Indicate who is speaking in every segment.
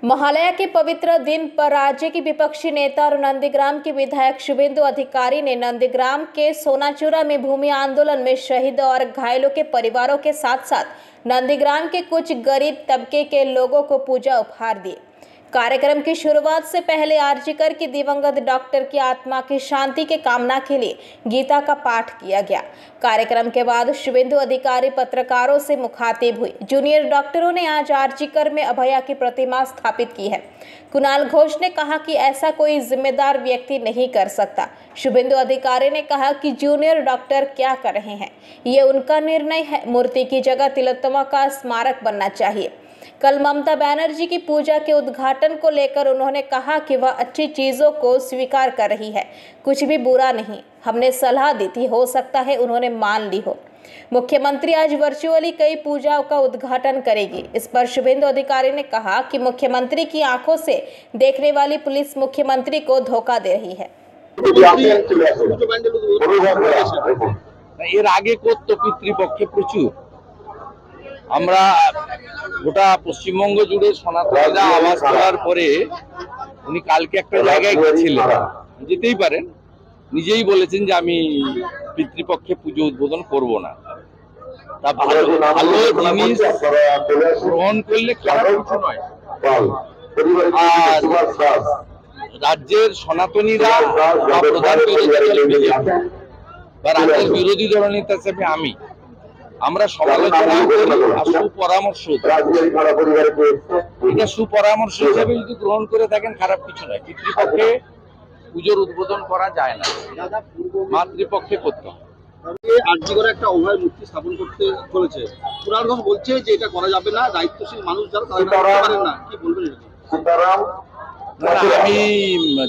Speaker 1: महालया के पवित्र दिन पर राज्य की विपक्षी नेता और नंदीग्राम के विधायक शुभेंदु अधिकारी ने नंदीग्राम के सोनाचूरा में भूमि आंदोलन में शहीद और घायलों के परिवारों के साथ साथ नंदीग्राम के कुछ गरीब तबके के लोगों को पूजा उपहार दिए। कार्यक्रम की शुरुआत से पहले आरजीकर की दिवंगत डॉक्टर की आत्मा की शांति के कामना के लिए गीता का पाठ किया गया। कार्यक्रम के बाद शुभेंदु अधिकारी पत्रकारों से मुखातिब हुई। जूनियर डॉक्टरों ने आज आरजीकर में अभया की प्रतिमा स्थापित की है। कुणाल घोष ने कहा कि ऐसा कोई जिम्मेदार व्यक्ति नहीं कर सकता। शुभेंदु अधिकारी ने कहा कि जूनियर डॉक्टर क्या कर रहे हैं, ये उनका निर्णय है। मूर्ति की जगह तिलोत्तमा का स्मारक बनना चाहिए। कल ममता बनर्जी की पूजा के उद्घाटन को लेकर उन्होंने कहा कि वह अच्छी चीजों को स्वीकार कर रही है, कुछ भी बुरा नहीं। हमने सलाह दी थी, हो सकता है उन्होंने मान ली हो। मुख्यमंत्री आज वर्चुअली कई पूजाओं का उद्घाटन करेगी। इस पर शुभेंदु अधिकारी ने कहा कि मुख्यमंत्री की आंखों से देखने वाली पुलिस मुख्यमंत्री को धोखा दे रही है।
Speaker 2: এর আগে করতো পিতৃপক্ষে প্রচুর। আমরা গোটা পশ্চিমবঙ্গ জুড়ে সনাতনীরা আওয়াজ করার পরে উনি কালকে একটা জায়গায় গেছিলেন, যেতেই পারেন, নিজেই বলেছেন যে আমি পিতৃপক্ষে পুজো উদ্বোধন করব না। তা ভালো ভালো জিনিস গ্রহণ করলে খারাপ কিছু নয়। আর রাজ্যের সনাতনীরা বা প্রধান বিরোধী বা রাজ্যের বিরোধী দলনেতা হিসেবে আমরা সমালোচনা করি আর সুপরামর্শ, এটা সুপরামর্শ হিসেবে যদি গ্রহণ করে থাকেন খারাপ কিছু নয়। পিতৃপক্ষে পুজোর উদ্বোধন করা যায় না, মাতৃপক্ষে করতে হয়।
Speaker 3: আরজিকরে একটা অভয় মূর্তি স্থাপন করতে চলেছে, কুণাল ঘোষ বলছে যে এটা করা যাবে না, দায়িত্বশীল মানুষ যারা তারা পারেন না, কি বলবেন?
Speaker 2: আমি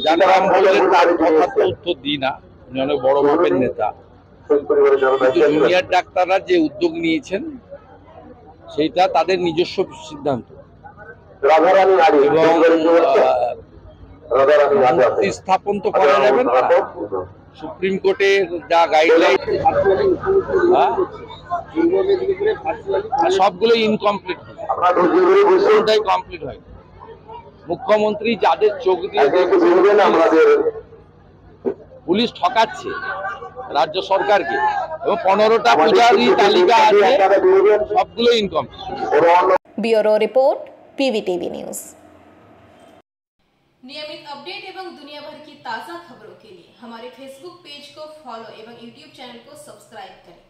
Speaker 2: জানলাম বললেন তার কথা তো উত্তর দিই না, উনি অনেক বড় মাপের নেতা। জুনিয়র ডাক্তাররা যে উদ্যোগ নিয়েছেন সেইটা তাদের নিজস্ব সিদ্ধান্ত এবং মূর্তি স্থাপন তো করা যাবে না। সুপ্রিম কোর্টের যা গাইডলাইন সবগুলো ইনকমপ্লিট, কোনটাই কমপ্লিট হয়। মুখ্যমন্ত্রী যাদের চোখ দিয়ে পুলিশ ঠকাচ্ছে রাজ্য সরকারকে এবং 15টা পূজারই তালিকা আছে, সবগুলো incomplete.
Speaker 1: Bureau report PVTV news.
Speaker 4: नियमित अपडेट एवं दुनिया भर की ताज़ा खबरों के लिए हमारे फेसबुक पेज को फॉलो एवं यूट्यूब चैनल को सब्सक्राइब करें।